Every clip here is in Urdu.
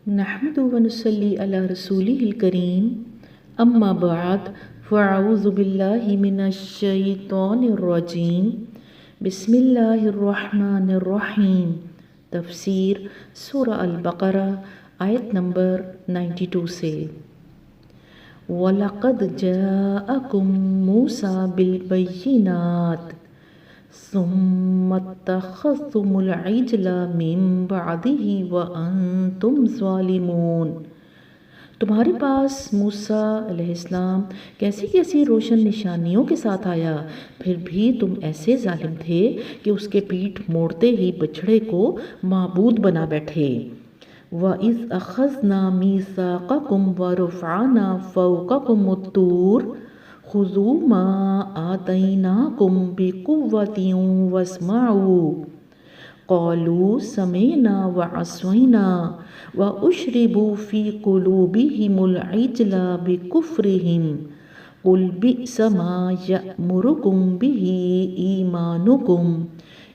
نحمد و نصلی علی رسولہ الکریم اما بعد فاعوذ باللہ من الشیطان الرجیم بسم اللہ الرحمن الرحیم۔ تفسیر سورہ البقرہ آیت نمبر 92 سے۔ وَلَقَدْ جَاءَكُم مُوسَىٰ بِالْبَيِّنَاتِ ثُمَّ اتَّخَذْتُمُ الْعِجْلَ مِن بَعْدِهِ وَأَنْتُمْ ظَالِمُونَ۔ تمہارے پاس موسیٰ علیہ السلام کیسی کیسی روشن نشانیوں کے ساتھ آیا، پھر بھی تم ایسے ظالم تھے کہ اس کے پیٹھ موڑتے ہی بچھڑے کو معبود بنا بیٹھے۔ وَإِذْ أَخَذْنَا مِيثَاقَكُمْ وَرَفَعْنَا فَوْقَكُمُ الطُّورَ خُذُوا مَا آتَيْنَاكُمْ بِقُوَّةٍ وَاسْمَعُوا قَالُوا سَمِعْنَا وَعَصَيْنَا وَأُشْرِبُوا فِي قُلُوبِهِمُ الْعِجْلَ بِكُفْرِهِمْ قُلْ بِئْسَ مَا يَأْمُرُكُمْ بِهِ إِيمَانُكُمْ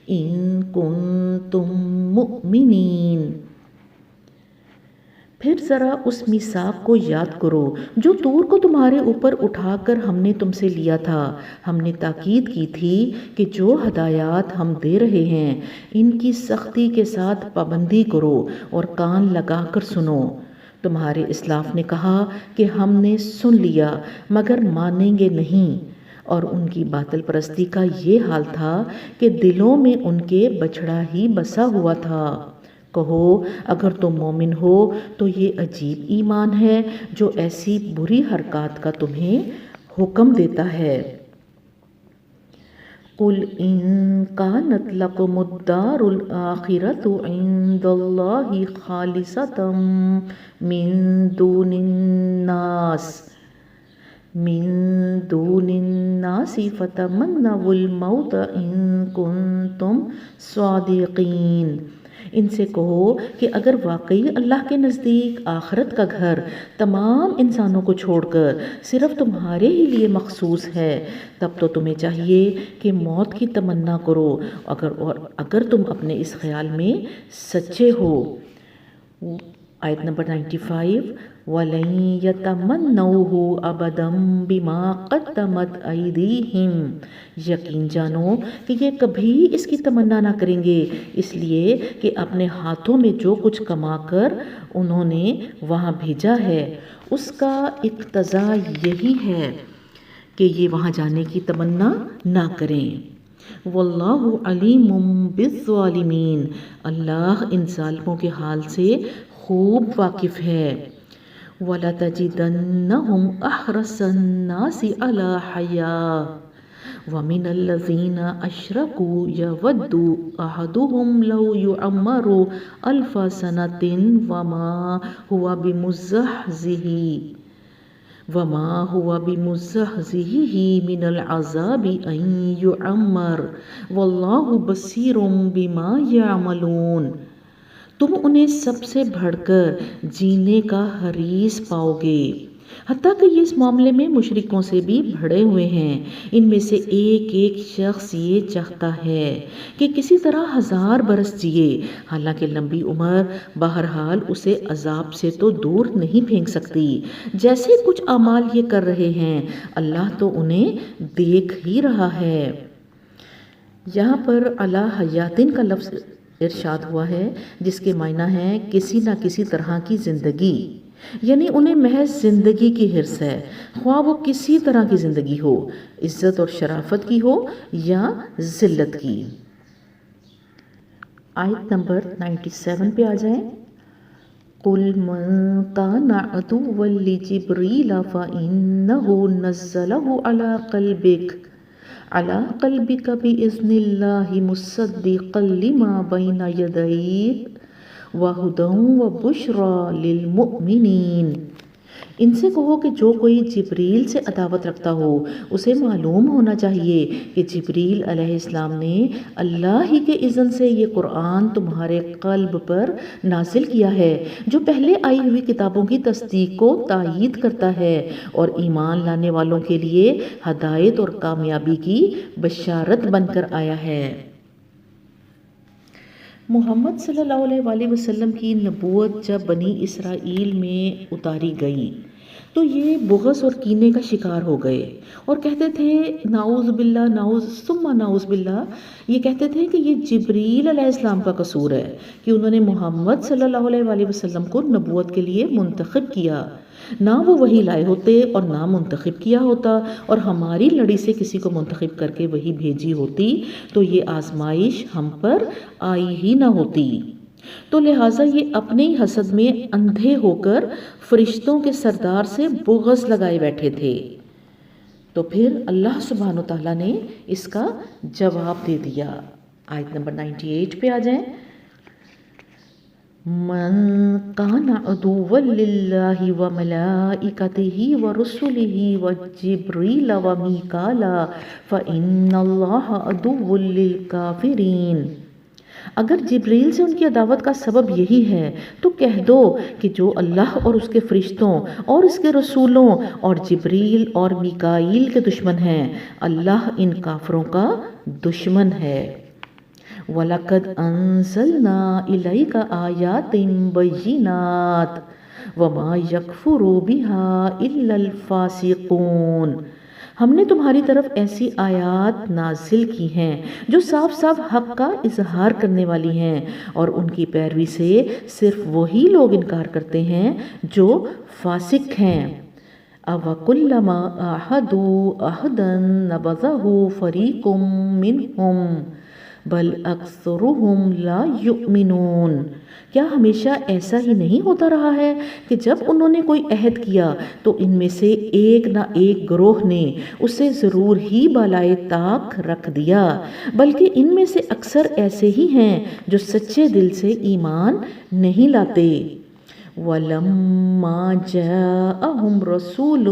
إِن كُنتُم مُّؤْمِنِينَ۔ پھر ذرا اس میثاق کو یاد کرو جو طور کو تمہارے اوپر اٹھا کر ہم نے تم سے لیا تھا۔ ہم نے تاکید کی تھی کہ جو ہدایات ہم دے رہے ہیں ان کی سختی کے ساتھ پابندی کرو اور کان لگا کر سنو۔ تمہارے اسلاف نے کہا کہ ہم نے سن لیا مگر مانیں گے نہیں، اور ان کی باطل پرستی کا یہ حال تھا کہ دلوں میں ان کے بچھڑا ہی بسا ہوا تھا۔ کہو اگر تم مومن ہو تو یہ عجیب ایمان ہے جو ایسی بری حرکات کا تمہیں حکم دیتا ہے۔ قُلْ إِن كَانَتْ لَكُمُ الدَّارُ الْآخِرَةُ عِندَ اللَّهِ خَالِصَةً مِّن دُونِ النَّاسِ فَتَمَنَّوُا الْمَوْتَ إِن كُنتُمْ صَادِقِينَ۔ ان سے کہو کہ اگر واقعی اللہ کے نزدیک آخرت کا گھر تمام انسانوں کو چھوڑ کر صرف تمہارے ہی لیے مخصوص ہے، تب تو تمہیں چاہیے کہ موت کی تمنا کرو اگر تم اپنے اس خیال میں سچے ہو۔ آیت نمبر 95۔ وَلَن يَتَمَنَّوْهُ أَبَدًا بِمَا قَدَّمَتْ أَيْدِيهِمْ۔ یقین جانو کہ یہ کبھی اس کی تمنا نہ کریں گے، اس لیے کہ اپنے ہاتھوں میں جو کچھ کما کر انہوں نے وہاں بھیجا ہے اس کا اقتضا یہی ہے کہ یہ وہاں جانے کی تمنا نہ کریں۔ وَاللَّهُ عَلِيمٌ بِالظَّالِمِينَ۔ اللہ ان ظالموں کے حال سے خوب واقف ہے۔ وَلَتَجِدَنَّهُمْ أَحْرَصَ النَّاسِ عَلَىٰ حَيَاةٍ وَمِنَ الَّذِينَ أَشْرَكُوا يَوَدُّ أَحَدُهُمْ لَوْ يُعَمَّرُ أَلْفَ سَنَةٍ وَمَا هُوَ بِمُزَّحْزِحِهِ مِنَ الْعَذَابِ أَن يُعَمَّرَ وَاللَّهُ بَصِيرٌ بِمَا يَعْمَلُونَ۔ تم انہیں سب سے بڑھ کر جینے کا حریص پاؤ گے، حتیٰ کہ یہ اس معاملے میں مشرکوں سے بھی بڑھے ہوئے ہیں۔ ان میں سے ایک ایک شخص یہ چاہتا ہے کہ کسی طرح 1000 برس جیے، حالانکہ لمبی عمر بہرحال اسے عذاب سے تو دور نہیں پھینک سکتی۔ جیسے کچھ اعمال یہ کر رہے ہیں اللہ تو انہیں دیکھ ہی رہا ہے۔ یہاں پر علی حیاتن کا لفظ ارشاد ہوا ہے جس کے معنی ہے کسی نہ کسی طرح کی زندگی، یعنی انہیں محض زندگی کی حرص ہے، خواہ وہ کسی طرح کی زندگی ہو، عزت اور شرافت کی ہو یا ذلت کی۔ آیت نمبر 97 پہ آ جائیں۔ قُلْ مَن كَانَ عَدُوًّا لِجِبْرِيلَ فَإِنَّهُ نَزَّلَهُ عَلَىٰ قَلْبِكَ بِإِذْنِ اللَّهِ مُصَدِّقًا لِمَا بَيْنَ يَدَيْهِ وَهُدًى وَبُشْرَىٰ لِلْمُؤْمِنِينَ۔ ان سے کہو کہ جو کوئی جبریل سے عداوت رکھتا ہو اسے معلوم ہونا چاہیے کہ جبریل علیہ السلام نے اللہ ہی کے اذن سے یہ قرآن تمہارے قلب پر نازل کیا ہے، جو پہلے آئی ہوئی کتابوں کی تصدیق کو تائید کرتا ہے اور ایمان لانے والوں کے لیے ہدایت اور کامیابی کی بشارت بن کر آیا ہے۔ محمد صلی اللہ علیہ وآلہ وسلم کی نبوت جب بنی اسرائیل میں اتاری گئی تو یہ بغض اور کینے کا شکار ہو گئے اور کہتے تھے نعوذ باللہ نعوذ ثم نعوذ باللہ، یہ کہتے تھے کہ یہ جبریل علیہ السلام کا قصور ہے کہ انہوں نے محمد صلی اللہ علیہ وآلہ وسلم کو نبوت کے لیے منتخب کیا، نہ وہ وہی لائے ہوتے اور نہ منتخب کیا ہوتا، اور ہماری لڑی سے کسی کو منتخب کر کے وہی بھیجی ہوتی تو یہ آزمائش ہم پر آئی ہی نہ ہوتی۔ تو لہٰذا یہ اپنے ہی حسد میں اندھے ہو کر فرشتوں کے سردار سے بغض لگائے بیٹھے تھے۔ تو پھر اللہ سبحانہ و تعالیٰ نے اس کا جواب دے دیا۔ آیت نمبر 98 پہ آ جائیں۔ من کان عدوا للہ وملائکتہ ورسلہ وجبریل ومیکال فإن اللہ عدو للکافرین۔ اگر جبریل سے ان کی عداوت کا سبب یہی ہے تو کہہ دو کہ جو اللہ اور اس کے فرشتوں اور اس کے رسولوں اور جبریل اور میکائیل کے دشمن ہیں، اللہ ان کافروں کا دشمن ہے۔ وَلَقَدْ أَنزَلْنَا إِلَيْكَ آيَاتٍ بَيِّنَاتٍ وَمَا يَكْفُرُ بِهَا إِلَّا الْفَاسِقُونَ۔ ہم نے تمہاری طرف ایسی آیات نازل کی ہیں جو صاف صاف حق کا اظہار کرنے والی ہیں، اور ان کی پیروی سے صرف وہی لوگ انکار کرتے ہیں جو فاسق ہیں۔ أَوَكُلَّمَا عَاهَدُوا عَهْدًا نَبَذَهُ فَرِيقٌ مِّنْهُمْ بل اکثرهم لا یؤمنون۔ کیا ہمیشہ ایسا ہی نہیں ہوتا رہا ہے کہ جب انہوں نے کوئی عہد کیا تو ان میں سے ایک نہ ایک گروہ نے اسے ضرور ہی بالائے طاق رکھ دیا، بلکہ ان میں سے اکثر ایسے ہی ہیں جو سچے دل سے ایمان نہیں لاتے۔ وَلَمَّا جَاءَهُمْ رَسُولٌ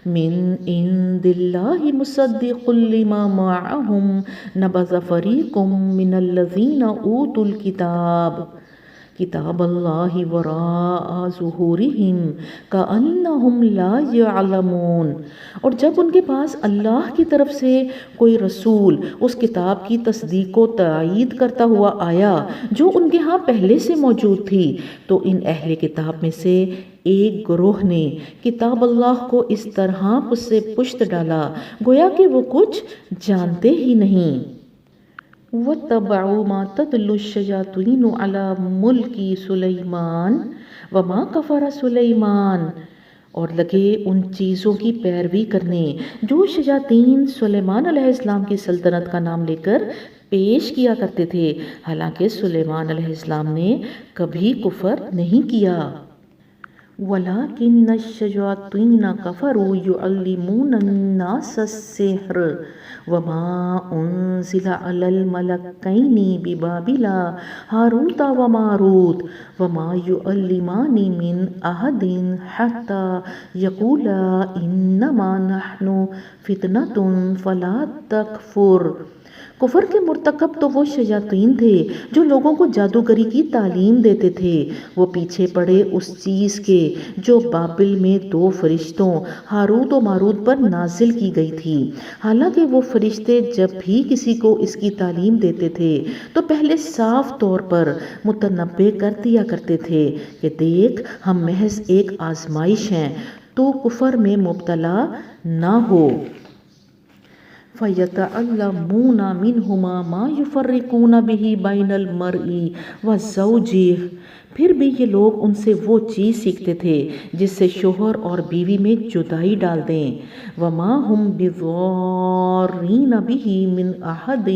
من عند اللہ مصدق لما معهم نبذ فریق من الذین اوتوا الکتاب کتاب اللہ وراء ظہورہم کأنہم لا یعلمون۔ اور جب ان کے پاس اللہ کی طرف سے کوئی رسول اس کتاب کی تصدیق و تائید کرتا ہوا آیا جو ان کے ہاں پہلے سے موجود تھی، تو ان اہل کتاب میں سے ایک گروہ نے کتاب اللہ کو اس طرح اس سے پشت ڈالا گویا کہ وہ کچھ جانتے ہی نہیں۔ وَاتَّبَعُوا مَا تَتْلُو الشَّيَاطِينُ عَلَى مُلْكِ سُلَيْمَانَ وَمَا كَفَرَ سُلَيْمَانُ، اور لگے ان چیزوں کی پیروی کرنے جو شیاطین سلیمان علیہ السلام کی سلطنت کا نام لے کر پیش کیا کرتے تھے، حالانکہ سلیمان علیہ السلام نے کبھی کفر نہیں کیا۔ وَلَكِنَّ الشَّيَاطِينَ كَفَرُوا يُعَلِّمُونَ النَّاسَ السِّحْرَ وَمَا أُنزِلَ عَلَى الْمَلَكَيْنِ بِبَابِلَ هَارُوتَ وَمَارُوتَ وَمَا يُعَلِّمَانِ مِنْ أَحَدٍ حَتَّى يَقُولَا إِنَّمَا نَحْنُ فِتْنَةٌ فَلَا تَكْفُرْ۔ کفر کے مرتکب تو وہ شیاطین تھے جو لوگوں کو جادوگری کی تعلیم دیتے تھے، وہ پیچھے پڑے اس چیز کے جو بابل میں دو فرشتوں ہاروت و ماروت پر نازل کی گئی تھی، حالانکہ وہ فرشتے جب بھی کسی کو اس کی تعلیم دیتے تھے تو پہلے صاف طور پر متنبع کر دیا کرتے تھے کہ دیکھ ہم محض ایک آزمائش ہیں، تو کفر میں مبتلا نہ ہو۔ فَيَتَعَلَّمُونَ مِنْهُمَا مَا يُفَرِّقُونَ بِهِ بَيْنَ الْمَرْءِ وَزَوْجِهِ، پھر بھی یہ لوگ ان سے وہ چیز سیکھتے تھے جس سے شوہر اور بیوی میں جدائی ڈال دیں۔ وَمَا هُمْ بِضَارِّينَ بِهِ مِنْ أَحَدٍ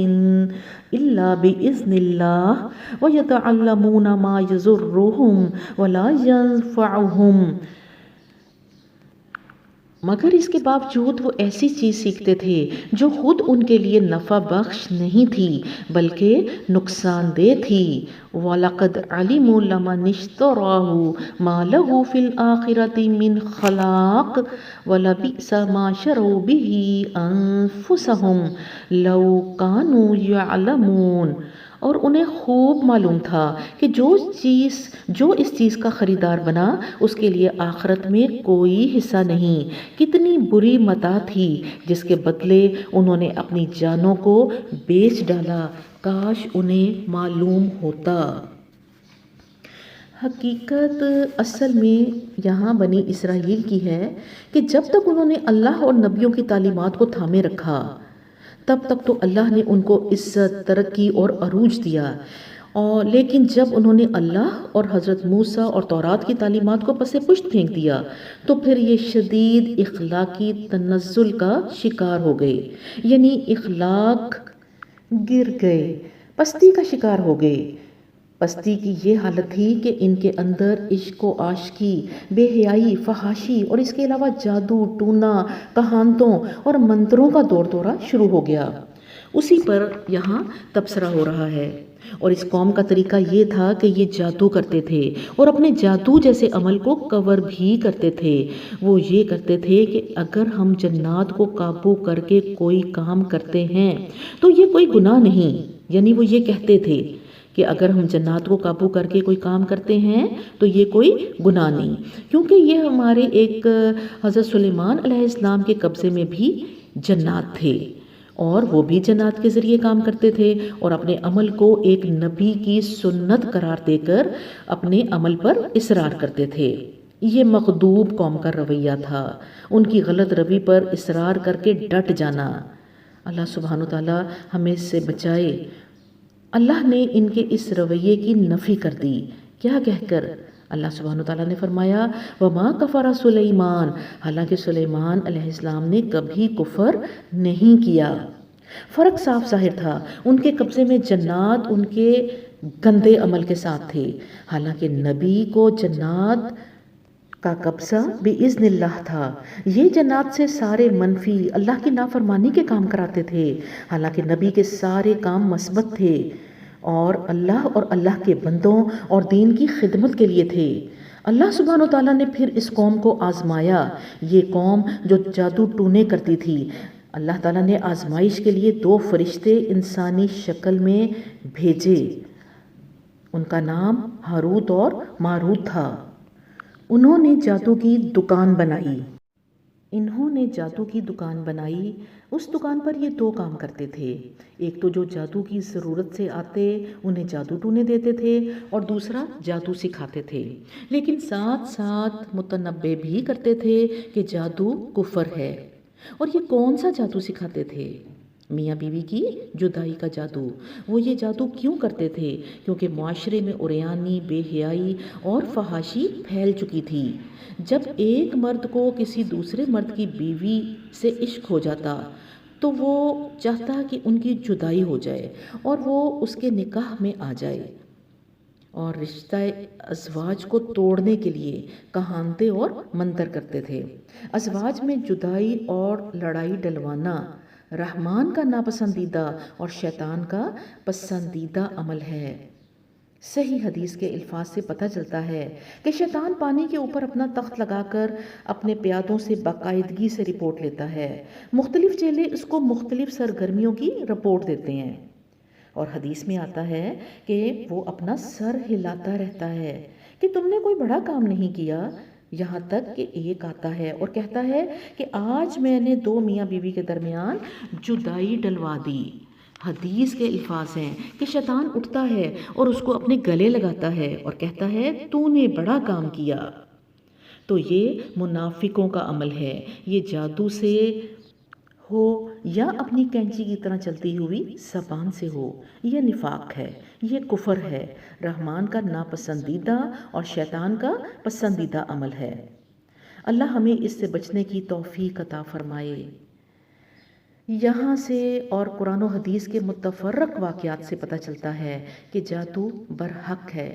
إِلَّا بِإِذْنِ اللَّهِ وَيَتَعَلَّمُونَ مَا يَضُرُّهُمْ وَلَا يَنفَعُهُمْ، مگر اس کے باوجود وہ ایسی چیز سیکھتے تھے جو خود ان کے لیے نفع بخش نہیں تھی بلکہ نقصان دہ تھی۔ وَلَقَدْ عَلِمُوا لَمَنِ اشْتَرَاهُ مَا لَهُ فِي الْآخِرَةِ مِنْ خَلَاقٍ وَلَبِئْسَ مَا شَرَوْا بِهِ أَنفُسَهُمْ لَوْ كَانُوا يَعْلَمُونَ۔ اور انہیں خوب معلوم تھا کہ جو اس چیز کا خریدار بنا اس کے لیے آخرت میں کوئی حصہ نہیں۔ کتنی بری متاع تھی جس کے بدلے انہوں نے اپنی جانوں کو بیچ ڈالا، کاش انہیں معلوم ہوتا۔ حقیقت اصل میں یہاں بنی اسرائیل کی ہے کہ جب تک انہوں نے اللہ اور نبیوں کی تعلیمات کو تھامے رکھا تب تک تو اللہ نے ان کو عزت، ترقی اور عروج دیا، لیکن جب انہوں نے اللہ اور حضرت موسیٰ اور تورات کی تعلیمات کو پس پشت پھینک دیا تو پھر یہ شدید اخلاقی تنزل کا شکار ہو گئے، یعنی اخلاق گر گئے، پستی کا شکار ہو گئے۔ پستی کی یہ حالت تھی کہ ان کے اندر عشق و عاشقی، بے حیائی، فحاشی اور اس کے علاوہ جادو، ٹونا، کہانتوں اور منتروں کا دور دورہ شروع ہو گیا۔ اسی پر یہاں تبصرہ ہو رہا ہے، اور اس قوم کا طریقہ یہ تھا کہ یہ جادو کرتے تھے اور اپنے جادو جیسے عمل کو کور بھی کرتے تھے۔ وہ یہ کرتے تھے کہ اگر ہم جنات کو قابو کر کے کوئی کام کرتے ہیں تو یہ کوئی گناہ نہیں، یعنی وہ یہ کہتے تھے کہ اگر ہم جنات کو قابو کر کے کوئی کام کرتے ہیں تو یہ کوئی گناہ نہیں، کیونکہ یہ ہمارے ایک حضرت سلیمان علیہ السلام کے قبضے میں بھی جنات تھے اور وہ بھی جنات کے ذریعے کام کرتے تھے اور اپنے عمل کو ایک نبی کی سنت قرار دے کر اپنے عمل پر اصرار کرتے تھے۔ یہ مغضوب قوم کا رویہ تھا، ان کی غلط روی پر اصرار کر کے ڈٹ جانا۔ اللہ سبحانہ وتعالی ہمیں اس سے بچائے۔ اللہ نے ان کے اس رویے کی نفی کر دی، کیا کہہ کر؟ اللہ سبحانہ وتعالیٰ نے فرمایا وَمَا كَفَرَ سُلَيْمَانَ، حالانکہ سلیمان علیہ السلام نے کبھی کفر نہیں کیا۔ فرق صاف ظاہر تھا، ان کے قبضے میں جنات ان کے گندے عمل کے ساتھ تھے، حالانکہ نبی کو جنات کا قبضہ بِإِذْنِ اللہ تھا۔ یہ جنات سے سارے منفی اللہ کی نافرمانی کے کام کراتے تھے، حالانکہ نبی کے سارے کام مثبت تھے اور اللہ کے بندوں اور دین کی خدمت کے لیے تھے۔ اللہ سبحانہ وتعالیٰ نے پھر اس قوم کو آزمایا، یہ قوم جو جادو ٹونے کرتی تھی۔ اللہ تعالیٰ نے آزمائش کے لیے 2 فرشتے انسانی شکل میں بھیجے، ان کا نام ہاروت اور ماروت تھا۔ انہوں نے جادو کی دکان بنائی۔ اس دکان پر یہ 2 کام کرتے تھے، ایک تو جو جادو کی ضرورت سے آتے انہیں جادو ٹونے دیتے تھے اور دوسرا جادو سکھاتے تھے، لیکن ساتھ ساتھ متنبہ بھی کرتے تھے کہ جادو کفر ہے۔ اور یہ کون سا جادو سکھاتے تھے؟ میاں بیوی کی جدائی کا جادو۔ وہ یہ جادو کیوں کرتے تھے؟ کیونکہ معاشرے میں عریانی، بے حیائی اور فحاشی پھیل چکی تھی۔ جب ایک مرد کو کسی دوسرے مرد کی بیوی سے عشق ہو جاتا تو وہ چاہتا کہ ان کی جدائی ہو جائے اور وہ اس کے نکاح میں آ جائے، اور رشتہ ازواج کو توڑنے کے لیے کہانتیں اور منتر کرتے تھے۔ ازواج میں جدائی اور لڑائی ڈلوانا رحمان کا ناپسندیدہ اور شیطان کا پسندیدہ عمل ہے۔ صحیح حدیث کے الفاظ سے پتہ چلتا ہے کہ شیطان پانی کے اوپر اپنا تخت لگا کر اپنے پیادوں سے باقاعدگی سے رپورٹ لیتا ہے۔ مختلف چیلے اس کو مختلف سرگرمیوں کی رپورٹ دیتے ہیں، اور حدیث میں آتا ہے کہ وہ اپنا سر ہلاتا رہتا ہے کہ تم نے کوئی بڑا کام نہیں کیا، یہاں تک کہ ایک آتا ہے اور کہتا ہے کہ آج میں نے 2 میاں بیوی کے درمیان جدائی ڈلوا دی۔ حدیث کے الفاظ ہیں کہ شیطان اٹھتا ہے اور اس کو اپنے گلے لگاتا ہے اور کہتا ہے تو نے بڑا کام کیا۔ تو یہ منافقوں کا عمل ہے، یہ جادو سے ہو یا اپنی کینچی کی طرح چلتی ہوئی زبان سے ہو، یہ نفاق ہے، یہ کفر ہے، رحمان کا ناپسندیدہ اور شیطان کا پسندیدہ عمل ہے۔ اللہ ہمیں اس سے بچنے کی توفیق عطا فرمائے۔ یہاں سے اور قرآن و حدیث کے متفرق واقعات سے پتہ چلتا ہے کہ جادو برحق ہے،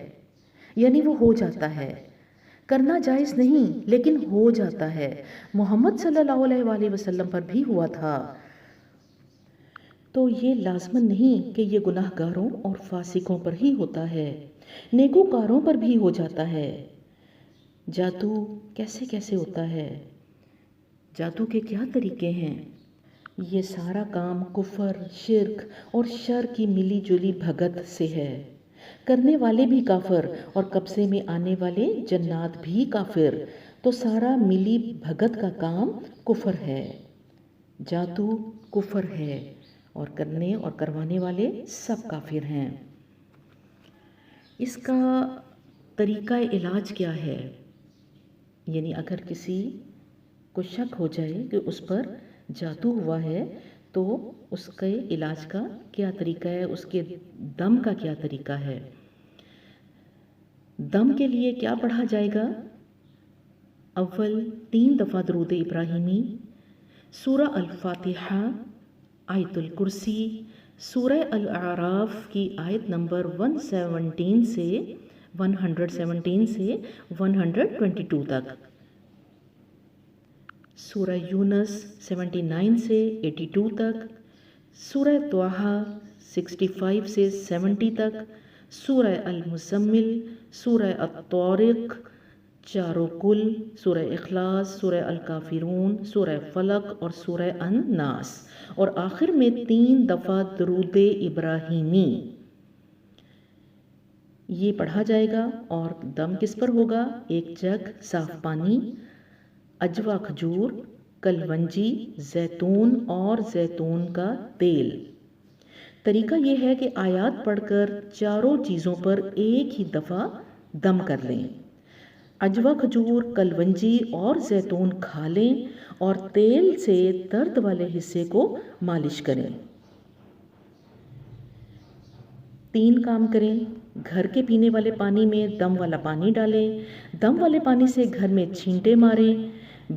یعنی وہ ہو جاتا ہے، کرنا جائز نہیں لیکن ہو جاتا ہے۔ محمد صلی اللہ علیہ وآلہ وسلم پر بھی ہوا تھا، تو یہ لازماً نہیں کہ یہ گناہ گاروں اور فاسقوں پر ہی ہوتا ہے، نیکوکاروں پر بھی ہو جاتا ہے۔ جادو کیسے ہوتا ہے؟ جادو کے کیا طریقے ہیں؟ یہ سارا کام کفر، شرک اور شر کی ملی جلی بھگت سے ہے۔ کرنے والے بھی کافر اور قبضے میں آنے والے جنات بھی کافر، تو سارا ملی بھگت کا کام کفر ہے۔ جادو کفر ہے اور کرنے اور کروانے والے سب کافر ہیں۔ اس کا طریقہ علاج کیا ہے؟ یعنی اگر کسی کو شک ہو جائے کہ اس پر جادو ہوا ہے تو اس کے علاج کا کیا طریقہ ہے، اس کے دم کا کیا طریقہ ہے؟ دم کے لیے کیا پڑھا جائے گا؟ اول 3 دفعہ درود ابراہیمی، سورہ الفاتحہ، آیت الکرسی، سورہ الاعراف کی آیت نمبر 117 سے 122 تک، سورہ یونس 79 سے 82 تک، سورہ طٰہٰ 65 سے 70 تک، سورہ المزمل، سورہ الطارق، چاروں کل، سورہ اخلاص، سورہ الکافرون، سورہ فلق اور سورہ الناس، اور آخر میں 3 دفعہ درود ابراہیمی یہ پڑھا جائے گا۔ اور دم کس پر ہوگا؟ ایک جگ صاف پانی، عجوا کھجور، کلونجی، زیتون اور زیتون کا تیل۔ طریقہ یہ ہے کہ آیات پڑھ کر چاروں چیزوں پر ایک ہی دفعہ دم کر لیں۔ عجوا کھجور، کلونجی اور زیتون کھا لیں اور تیل سے درد والے حصے کو مالش کریں۔ 3 کام کریں۔ گھر کے پینے والے پانی میں دم والا پانی ڈالیں، دم والے پانی سے گھر میں چھینٹے ماریں،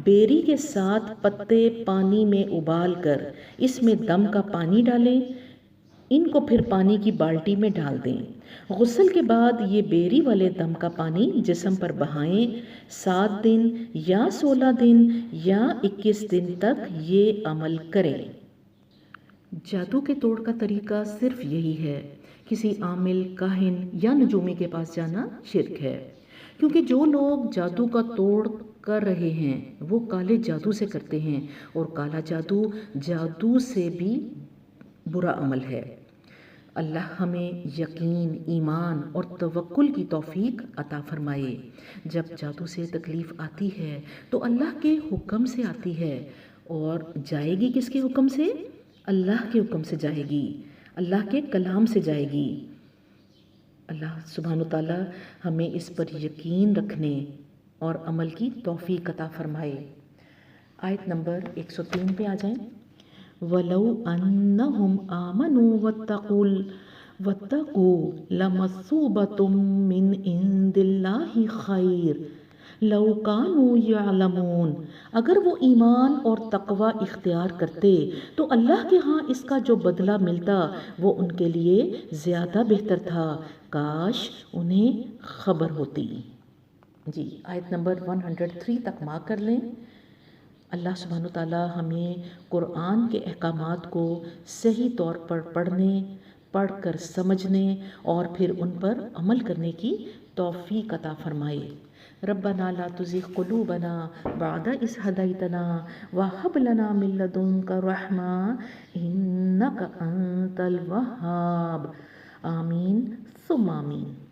بیری کے ساتھ پتے پانی میں ابال کر اس میں دم کا پانی ڈالیں، ان کو پھر پانی کی بالٹی میں ڈال دیں۔ غسل کے بعد یہ بیری والے دم کا پانی جسم پر بہائیں۔ 7 دن یا 16 دن یا 21 دن تک یہ عمل کریں۔ جادو کے توڑ کا طریقہ صرف یہی ہے۔ کسی عامل، کاہن یا نجومی کے پاس جانا شرک ہے، کیونکہ جو لوگ جادو کا توڑ کر رہے ہیں وہ کالے جادو سے کرتے ہیں، اور کالا جادو جادو سے بھی برا عمل ہے۔ اللہ ہمیں یقین، ایمان اور توکل کی توفیق عطا فرمائے۔ جب جادو سے تکلیف آتی ہے تو اللہ کے حکم سے آتی ہے، اور جائے گی کس کے حکم سے؟ اللہ کے حکم سے جائے گی، اللہ کے کلام سے جائے گی۔ اللہ سبحانہ وتعالی ہمیں اس پر یقین رکھنے اور عمل کی توفیق عطا فرمائے۔ آیت نمبر 103 پہ آ جائیں۔ وَلَوْ أَنَّهُمْ آمَنُوا وَاتَّقُوا لَمَثُوبَةٌ مِّنْ عِندِ اللَّهِ خَيْرٌ لَوْ كَانُوا يَعْلَمُونَ۔ اگر وہ ایمان اور تقوی اختیار کرتے تو اللہ کے ہاں اس کا جو بدلہ ملتا وہ ان کے لیے زیادہ بہتر تھا، کاش انہیں خبر ہوتی۔ جی آیت نمبر 103 تک مارک کر لیں۔ اللہ سبحانہ وتعالیٰ ہمیں قرآن کے احکامات کو صحیح طور پر پڑھ کر سمجھنے اور پھر ان پر عمل کرنے کی توفیق عطا فرمائے۔ ربنا لا تزغ قلوبنا بعد إذ هديتنا وهب لنا من لدنك رحمة إنك أنت الوهاب۔ آمین ثم آمین۔